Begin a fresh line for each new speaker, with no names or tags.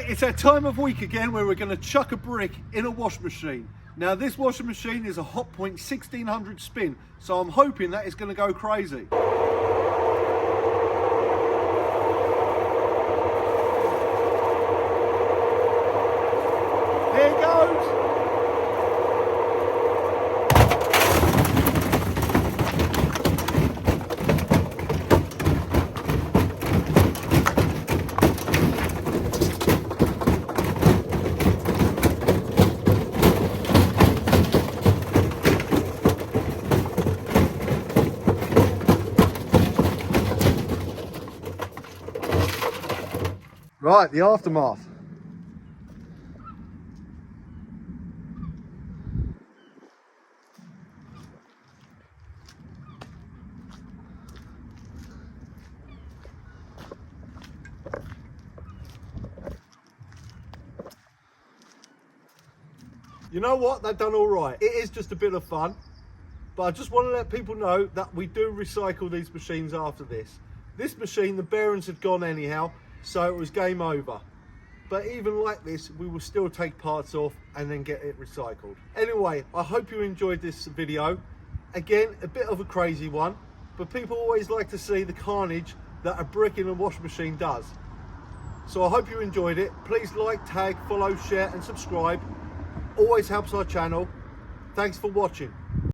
It's that time of week again where we're going to chuck a brick in a washing machine. Now this washing machine is a Hotpoint 1600 spin, so I'm hoping that it's going to go crazy. Here it goes! Right, the aftermath. You know what, they've done all right. It is just a bit of fun, but I just want to let people know that we do recycle these machines after this. This machine, the bearings had gone anyhow, so it was game over. But even like this, we will still take parts off and then get it recycled. Anyway, I hope you enjoyed this video. Again, a bit of a crazy one, but people always like to see the carnage that a brick in a washing machine does. So I hope you enjoyed it. Please like, tag, follow, share and subscribe. Always helps our channel. Thanks for watching.